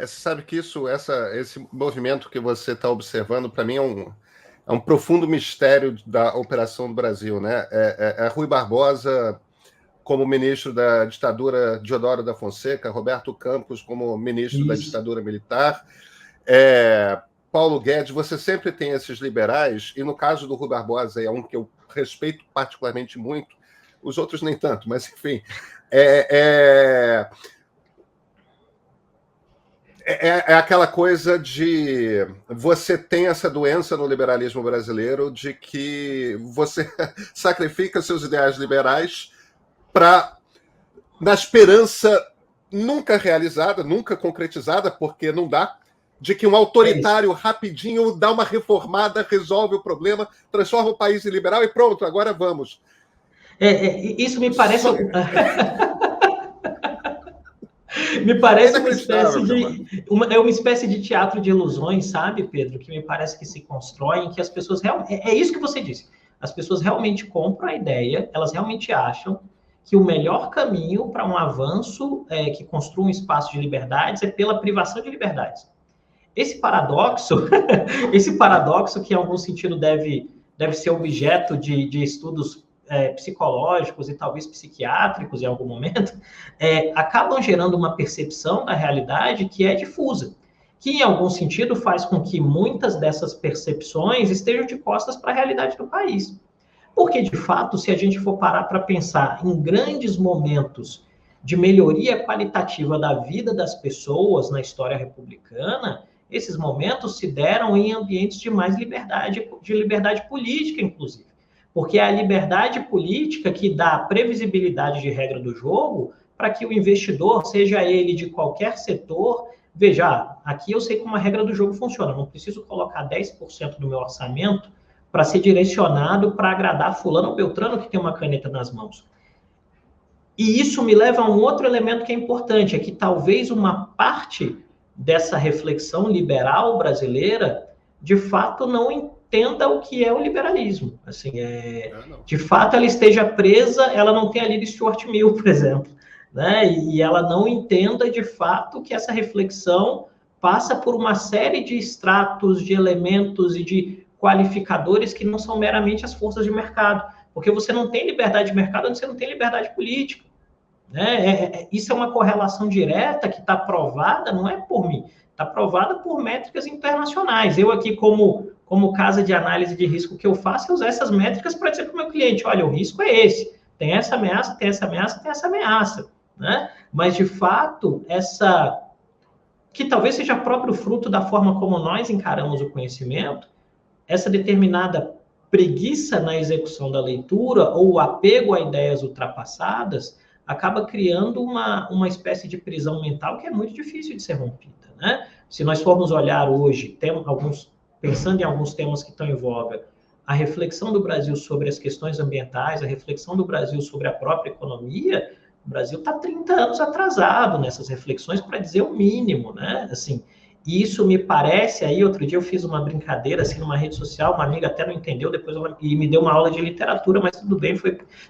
Você sabe que esse movimento que você está observando, para mim, é um profundo mistério da operação do Brasil, né? Rui Barbosa como ministro da ditadura de Deodoro da Fonseca, Roberto Campos como ministro da Isso. ditadura militar, Paulo Guedes. Você sempre tem esses liberais, e no caso do Rui Barbosa é um que eu respeito particularmente muito, os outros nem tanto, mas enfim. É aquela coisa de você tem essa doença no liberalismo brasileiro de que você sacrifica seus ideais liberais na esperança nunca realizada, nunca concretizada, porque não dá, de que um autoritário rapidinho dá uma reformada, resolve o problema, transforma o país em liberal e pronto, agora vamos. Isso me parece... Me parece uma espécie de teatro de ilusões, sabe, Pedro? Que me parece que se constrói, que as pessoas realmente... É isso que você disse. As pessoas realmente compram a ideia, elas realmente acham que o melhor caminho para um avanço que construa um espaço de liberdades é pela privação de liberdades. Esse paradoxo que em algum sentido deve ser objeto de estudos psicológicos e talvez psiquiátricos em algum momento, acabam gerando uma percepção da realidade que é difusa, que em algum sentido faz com que muitas dessas percepções estejam de costas para a realidade do país. Porque, de fato, se a gente for parar para pensar em grandes momentos de melhoria qualitativa da vida das pessoas na história republicana, esses momentos se deram em ambientes de mais liberdade, de liberdade política, inclusive. Porque é a liberdade política que dá previsibilidade de regra do jogo para que o investidor, seja ele de qualquer setor, veja, aqui eu sei como a regra do jogo funciona, não preciso colocar 10% do meu orçamento para ser direcionado para agradar fulano ou beltrano que tem uma caneta nas mãos. E isso me leva a um outro elemento que é importante, é que talvez uma parte dessa reflexão liberal brasileira, de fato, não entenda o que é o liberalismo. Assim, de fato, ela esteja presa, ela não tenha lido Stuart Mill, por exemplo, né? E ela não entenda, de fato, que essa reflexão passa por uma série de estratos, de elementos e de qualificadores que não são meramente as forças de mercado. Porque você não tem liberdade de mercado onde você não tem liberdade política. Né? Isso é uma correlação direta que está provada, não é por mim, está provada por métricas internacionais. Eu aqui, como casa de análise de risco que eu faço, eu uso essas métricas para dizer para o meu cliente, olha, o risco é esse, tem essa ameaça, tem essa ameaça, tem essa ameaça. Né? Mas, de fato, que talvez seja próprio fruto da forma como nós encaramos o conhecimento, essa determinada preguiça na execução da leitura ou o apego a ideias ultrapassadas acaba criando uma espécie de prisão mental que é muito difícil de ser rompida, né? Se nós formos olhar hoje, pensando em alguns temas que estão em voga, a reflexão do Brasil sobre as questões ambientais, a reflexão do Brasil sobre a própria economia, o Brasil está 30 anos atrasado nessas reflexões, para dizer o mínimo, né? Assim, e isso me parece, aí outro dia eu fiz uma brincadeira assim numa rede social, uma amiga até não entendeu, depois e me deu uma aula de literatura, mas tudo bem,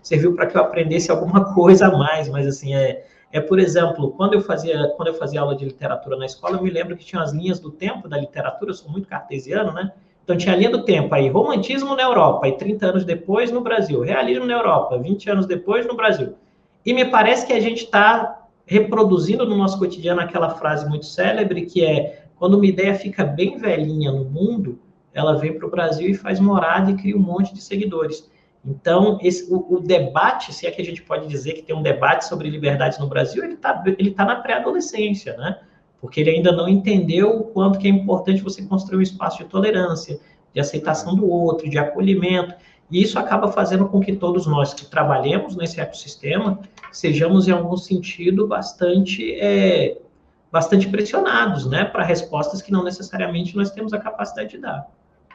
serviu para que eu aprendesse alguma coisa a mais, mas assim, por exemplo, quando eu fazia aula de literatura na escola, eu me lembro que tinha as linhas do tempo da literatura, eu sou muito cartesiano, né? Então tinha a linha do tempo aí, romantismo na Europa, e 30 anos depois no Brasil, realismo na Europa, 20 anos depois no Brasil. E me parece que a gente está reproduzindo no nosso cotidiano aquela frase muito célebre, que é, quando uma ideia fica bem velhinha no mundo, ela vem para o Brasil e faz morada e cria um monte de seguidores. Então, o debate, se é que a gente pode dizer que tem um debate sobre liberdades no Brasil, ele tá na pré-adolescência, né? Porque ele ainda não entendeu o quanto que é importante você construir um espaço de tolerância, de aceitação do outro, de acolhimento. E isso acaba fazendo com que todos nós que trabalhemos nesse ecossistema sejamos, em algum sentido, bastante pressionados, né, para respostas que não necessariamente nós temos a capacidade de dar.